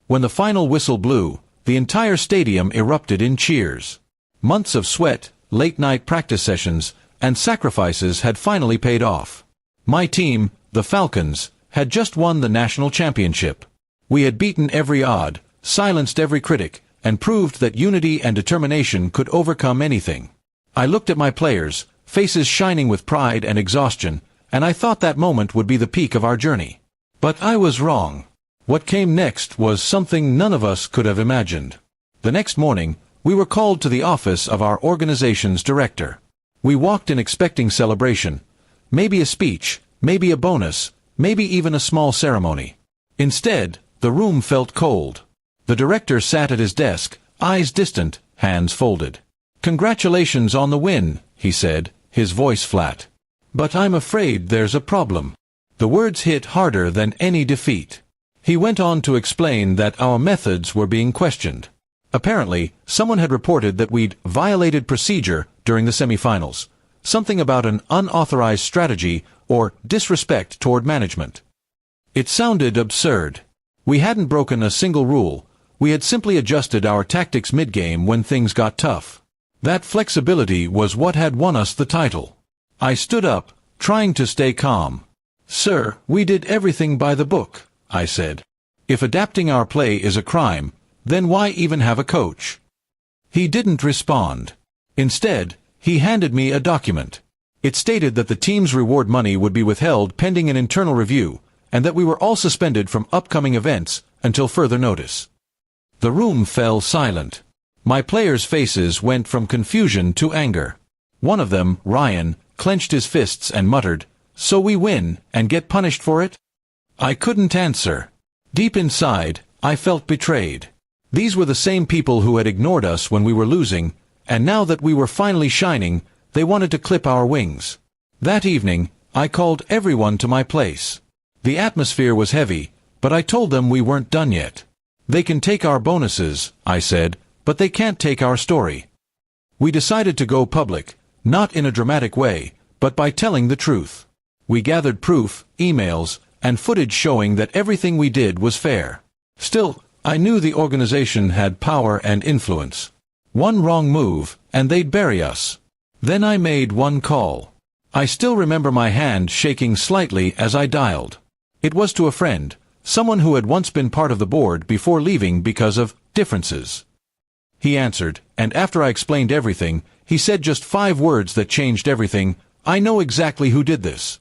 When the final whistle blew, the entire stadium erupted in cheers. Months of sweat, late-night practice sessions, and sacrifices had finally paid off. My team, the Falcons, had just won the national championship. We had beaten every odd, silenced every critic, and proved that unity and determination could overcome anything. I looked at my players, faces shining with pride and exhaustion, and I thought that moment would be the peak of our journey. But I was wrong. What came next was something none of us could have imagined. The next morning, we were called to the office of our organization's director. We walked in expecting celebration, maybe a speech, maybe a bonus, maybe even a small ceremony. Instead, the room felt cold. The director sat at his desk, eyes distant, hands folded. "Congratulations on the win," he said, his voice flat. "But I'm afraid there's a problem." The words hit harder than any defeat. He went on to explain that our methods were being questioned. Apparently, someone had reported that we'd violated procedure during the semifinals, something about an unauthorized strategy or disrespect toward management. It sounded absurd. We hadn't broken a single rule. We had simply adjusted our tactics mid-game when things got tough. That flexibility was what had won us the title. I stood up, trying to stay calm. "Sir, we did everything by the book," I said. "If adapting our play is a crime, then why even have a coach?" He didn't respond. Instead, he handed me a document. It stated that the team's reward money would be withheld pending an internal review, and that we were all suspended from upcoming events until further notice. The room fell silent. My players' faces went from confusion to anger. One of them, Ryan, clenched his fists and muttered, "So we win, and get punished for it?" I couldn't answer. Deep inside, I felt betrayed. These were the same people who had ignored us when we were losing, and now that we were finally shining, they wanted to clip our wings. That evening, I called everyone to my place. The atmosphere was heavy, but I told them we weren't done yet. "They can take our bonuses," I said, "but they can't take our story." We decided to go public, not in a dramatic way, but by telling the truth. We gathered proof, emails, and footage showing that everything we did was fair. Still, I knew the organization had power and influence. One wrong move, and they'd bury us. Then I made one call. I still remember my hand shaking slightly as I dialed. It was to a friend, someone who had once been part of the board before leaving because of differences. He answered, and after I explained everything, he said just 5 words that changed everything. "I know exactly who did this."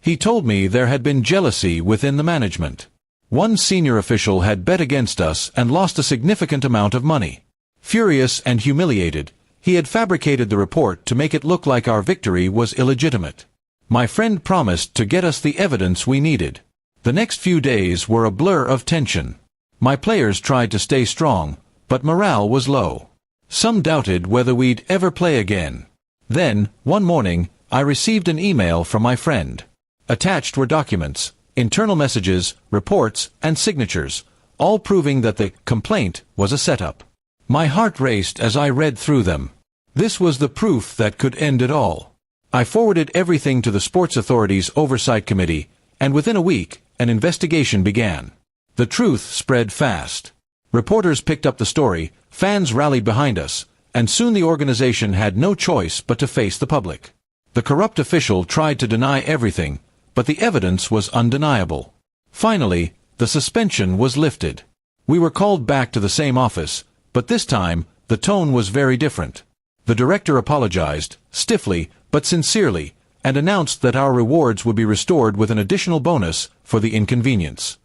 He told me there had been jealousy within the management. One senior official had bet against us and lost a significant amount of money. Furious and humiliated, he had fabricated the report to make it look like our victory was illegitimate. My friend promised to get us the evidence we needed. The next few days were a blur of tension. My players tried to stay strong, but morale was low. Some doubted whether we'd ever play again. Then, one morning, I received an email from my friend. Attached were documents, internal messages, reports, and signatures, all proving that the complaint was a setup. My heart raced as I read through them. This was the proof that could end it all. I forwarded everything to the Sports Authority's Oversight Committee, and within a week, an investigation began. The truth spread fast. Reporters picked up the story, fans rallied behind us, and soon the organization had no choice but to face the public. The corrupt official tried to deny everything, but the evidence was undeniable. Finally, the suspension was lifted. We were called back to the same office, but this time, the tone was very different. The director apologized, stiffly but sincerely, and announced that our rewards would be restored with an additional bonus for the inconvenience.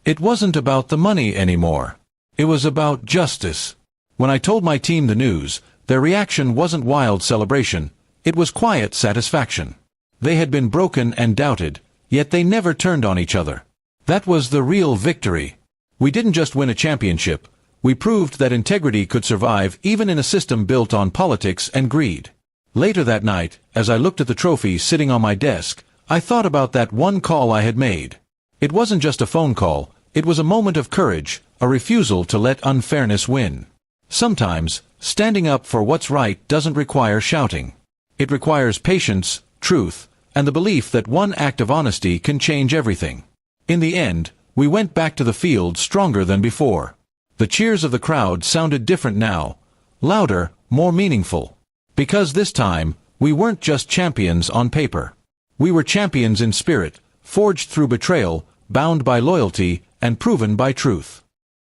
It wasn't about the money anymore. It was about justice. When I told my team the news, their reaction wasn't wild celebration, it was quiet satisfaction. They had been broken and doubted, yet they never turned on each other. That was the real victory. We didn't just win a championship, we proved that integrity could survive even in a system built on politics and greed. Later that night, as I looked at the trophy sitting on my desk, I thought about that one call I had made. It wasn't just a phone call, it was a moment of courage, a refusal to let unfairness win. Sometimes, standing up for what's right doesn't require shouting. It requires patience, truth, and the belief that one act of honesty can change everything. In the end, We went back to the field stronger than before. The cheers of the crowd sounded different now, louder, more meaningful. Because this time, we weren't just champions on paper. We were champions in spirit, forged through betrayal, bound by loyalty, and proven by truth.